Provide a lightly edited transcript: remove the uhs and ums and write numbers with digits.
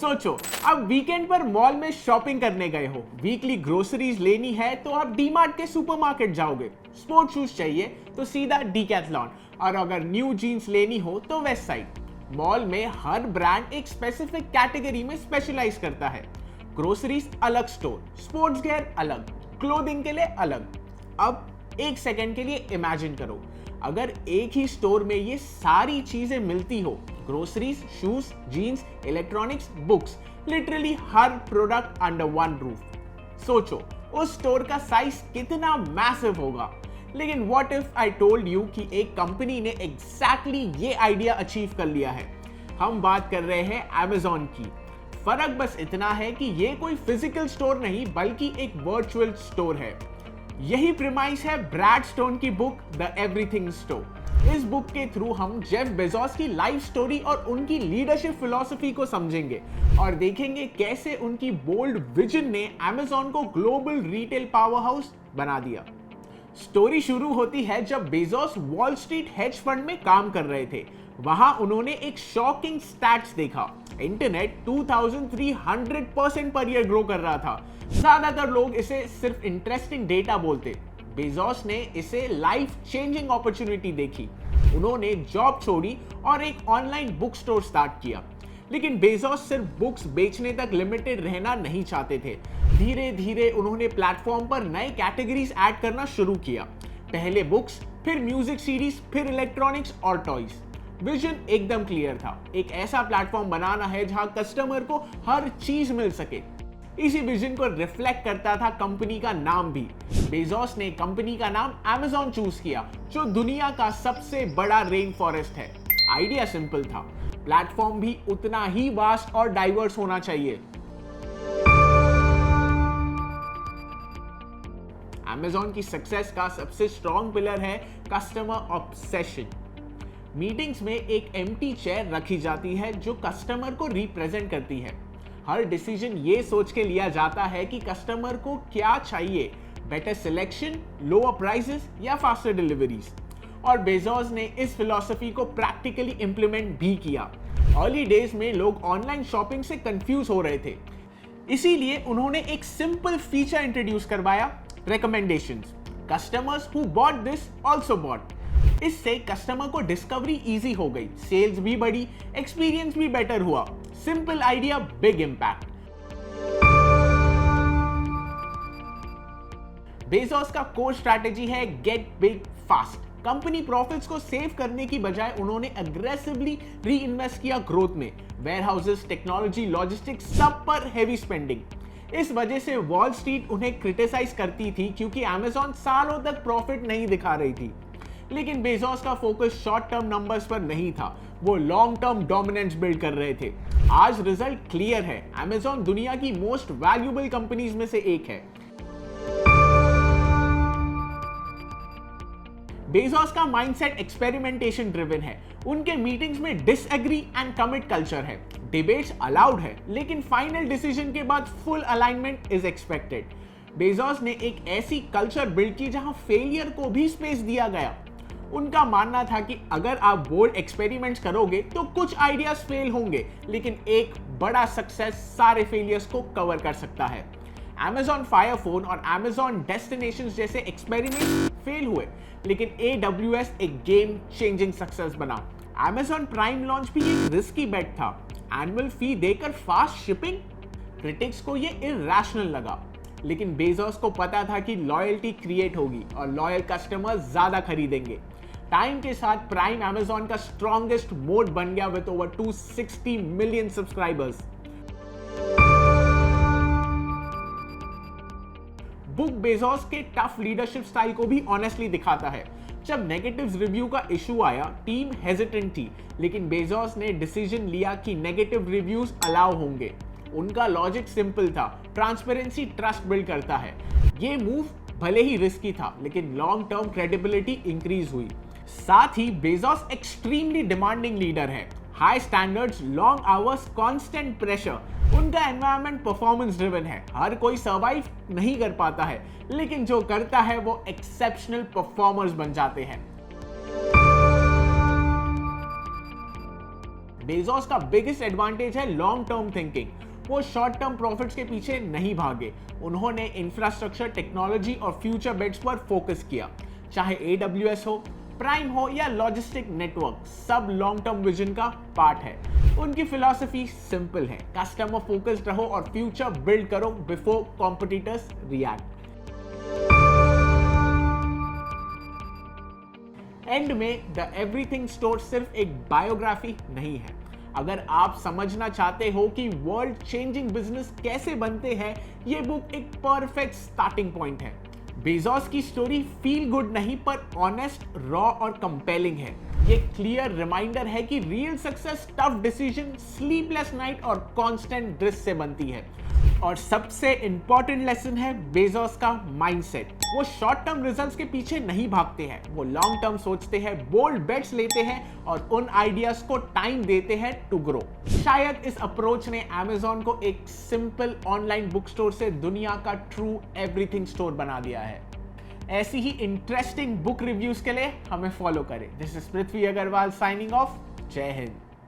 सोचो, अब वीकेंड पर मॉल में शॉपिंग करने गए हो, वीकली ग्रोसरीज लेनी है तो आप डीमार्ट के सुपरमार्केट जाओगे, स्पोर्ट शूज चाहिए तो सीधा डीकैथलॉन, और अगर न्यू जीन्स लेनी हो तो वेस्ट साइड। मॉल में हर ब्रांड एक स्पेसिफिक कैटेगरी में स्पेशलाइज करता है। ग्रोसरीज अलग स्टोर, स्पोर्ट्स गियर अलग, क्लोथिंग के लिए अलग। अब एक सेकंड के लिए इमेजिन करो, अगर एक ही स्टोर में ये सारी चीजें मिलती हो, groceries, shoes, jeans, electronics, books, literally हर प्रोडक्ट अंडर वन रूफ। सोचो उस स्टोर का साइज कितना मैसिव होगा। लेकिन what if I told you कि एक कंपनी ने एग्जैक्टली ये आइडिया अचीव कर लिया है। हम बात कर रहे हैं Amazon की। फर्क बस इतना है कि ये कोई फिजिकल स्टोर नहीं बल्कि एक वर्चुअल स्टोर है। यही प्रीमाइस है ब्रैड स्टोन की बुक द एवरीथिंग स्टोर। इस बुक के थ्रू हम जेफ बेजोस की लाइफ स्टोरी और उनकी लीडरशिप फिलॉसफी को समझेंगे और देखेंगे कैसे उनकी बोल्ड विजन ने Amazon को ग्लोबल रिटेल पावर हाउस बना दिया। स्टोरी शुरू होती है जब Bezos wall street hedge fund में काम कर रहे थे। वहां उन्होंने एक शॉकिंग स्टैट्स देखा, इंटरनेट 2300% पर ईयर ग्रो कर रहा था। ज्यादातर लोग इसे सिर्फ इंटरेस्टिंग डेटा बोलते, बेजोस ने इसे लाइफ चेंजिंग अपॉर्चुनिटी देखी। उन्होंने जॉब छोड़ी और एक ऑनलाइन बुक स्टोर स्टार्ट किया। लेकिन बेजोस सिर्फ बुक्स बेचने तक लिमिटेड रहना नहीं चाहते थे। धीरे धीरे उन्होंने प्लेटफॉर्म पर नए कैटेगरीज ऐड करना शुरू किया। पहले बुक्स, फिर म्यूजिक सीरीज, फिर इलेक्ट्रॉनिक्स और टॉयज। विजन एकदम क्लियर था, एक ऐसा प्लेटफॉर्म बनाना है जहां कस्टमर को हर चीज मिल सके। इसी विजन को रिफ्लेक्ट करता था कंपनी का नाम भी। बेजोस ने कंपनी का नाम Amazon चूज किया, जो दुनिया का सबसे बड़ा रेन फॉरेस्ट है। आइडिया सिंपल था, प्लेटफॉर्म भी उतना ही वास्ट और डाइवर्स होना चाहिए। Amazon की सक्सेस का सबसे स्ट्रॉन्ग पिलर है कस्टमर ऑब्सेशन। मीटिंग्स में एक एम्प्टी चेयर रखी जाती है जो कस्टमर को रिप्रेजेंट करती है। हर डिसीजन ये सोच के लिया जाता है कि कस्टमर को क्या चाहिए, बेटर सिलेक्शन, लोअर प्राइसेस या फास्टर डिलीवरीज। और बेजोस ने इस फिलॉसफी को प्रैक्टिकली इंप्लीमेंट भी किया। अर्ली डेज में लोग ऑनलाइन शॉपिंग से कंफ्यूज हो रहे थे, इसीलिए उन्होंने एक सिंपल फीचर इंट्रोड्यूस करवाया, recommendations. Customers who bought this also bought. इससे कस्टमर को डिस्कवरी इजी हो गई, सेल्स भी बढ़ी, एक्सपीरियंस भी बेटर हुआ। Simple idea, big impact. Bezos का कोर स्ट्रैटेजी है get big fast. Company profits को सेव करने की बजाय उन्होंने अग्रेसिवली री इन्वेस्ट किया ग्रोथ में। वेयरहाउसेस, टेक्नोलॉजी, लॉजिस्टिक्स, सब पर हेवी स्पेंडिंग। इस वजह से वॉल स्ट्रीट उन्हें क्रिटिसाइज करती थी क्योंकि Amazon सालों तक प्रॉफिट नहीं दिखा रही थी। लेकिन बेजोस का फोकस शॉर्ट टर्म नंबर्स पर नहीं था, वो लॉन्ग टर्म डोमिनेंस बिल्ड कर रहे थे। आज रिजल्ट क्लियर है, Amazon दुनिया की मोस्ट वैल्यूएबल कंपनीज में से एक है। बेजोस का माइंडसेट एक्सपेरिमेंटेशन ड्रिवन है। उनके मीटिंग्स में डिसएग्री एंड कमिट कल्चर है। डिबेट्स अलाउड है, लेकिन फाइनल डिसीजन के बाद full alignment is expected. Bezos ने एक ऐसी कल्चर बिल्ड की जहां फेलियर को भी स्पेस दिया गया। उनका मानना था कि अगर आप बोल्ड एक्सपेरिमेंट्स करोगे तो कुछ आइडियाज फेल होंगे, लेकिन एक बड़ा सक्सेस सारे फेलियर्स को कवर कर सकता है। Amazon Fire Phone और Amazon Destinations जैसे एक्सपेरिमेंट फेल हुए, लेकिन AWS एक गेम चेंजिंग सक्सेस बना। Amazon Prime लॉन्च भी एक रिस्की बेट था। एनुअल फी देकर फास्ट शिपिंग, क्रिटिक्स को ये इरैशनल लगा, लेकिन बेजोस को पता था कि लॉयल्टी क्रिएट होगी और लॉयल कस्टमर्स ज्यादा खरीदेंगे। टाइम के साथ प्राइम Amazon का स्ट्रॉन्गेस्ट मोड बन गया with over 260 million subscribers. Book Bezos के टफ लीडरशिप स्टाइल को भी ऑनेस्टली दिखाता है। जब नेगेटिव रिव्यू का इशू आया, टीम हेजिटेंट थी, लेकिन बेजोस ने डिसीजन लिया कि नेगेटिव रिव्यूज अलाउ होंगे। उनका लॉजिक सिंपल था, ट्रांसपेरेंसी ट्रस्ट बिल्ड करता है। ये मूव भले ही रिस्की था, लेकिन लॉन्ग टर्म क्रेडिबिलिटी इंक्रीज हुई। साथ ही बेजोस एक्सट्रीमली डिमांडिंग लीडर है। High standards, long hours, constant pressure. उनका एनवायरनमेंट परफॉर्मेंस ड्रिवन है। हर कोई सर्वाइव नहीं कर पाता है, लेकिन जो करता है वो एक्सेप्शनल परफॉर्मर्स बन जाते हैं। बेजोस का बिगेस्ट एडवांटेज है लॉन्ग टर्म थिंकिंग। वो शॉर्ट टर्म प्रॉफिट्स के पीछे नहीं भागे, उन्होंने इंफ्रास्ट्रक्चर, टेक्नोलॉजी और फ्यूचर बेट्स पर फोकस किया। चाहे AWS हो, प्राइम हो या लॉजिस्टिक नेटवर्क, सब लॉन्ग टर्म विजन का पार्ट है। उनकी फिलॉसफी सिंपल है, कस्टमर फोकस्ड रहो और फ्यूचर बिल्ड करो बिफोर कॉम्पिटिटर्स रिएक्ट। एंड में द एवरीथिंग स्टोर सिर्फ एक बायोग्राफी नहीं है। अगर आप समझना चाहते हो कि वर्ल्ड चेंजिंग बिजनेस कैसे बनते हैं, ये बुक एक परफेक्ट स्टार्टिंग पॉइंट है। बेजोस की स्टोरी फील गुड नहीं पर ऑनेस्ट, रॉ और कंपेलिंग है। ये क्लियर रिमाइंडर है कि real success tough decision, sleepless night और कांस्टेंट ड्रिस से बनती है। और सबसे इंपॉर्टेंट लेसन है बेजोस का माइंडसेट। वो शॉर्ट टर्म रिजल्ट्स के पीछे नहीं भागते हैं, वो लॉन्ग टर्म सोचते हैं, बोल्ड बेट्स लेते हैं और उन आइडियाज को टाइम देते हैं टू ग्रो। शायद इस अप्रोच ने Amazon को एक सिंपल ऑनलाइन बुक स्टोर से दुनिया का ट्रू एवरीथिंग स्टोर बना दिया है। ऐसी ही इंटरेस्टिंग बुक रिव्यूज के लिए हमें फॉलो करें। This is Prithvi Agarwal signing off. जय हिंद।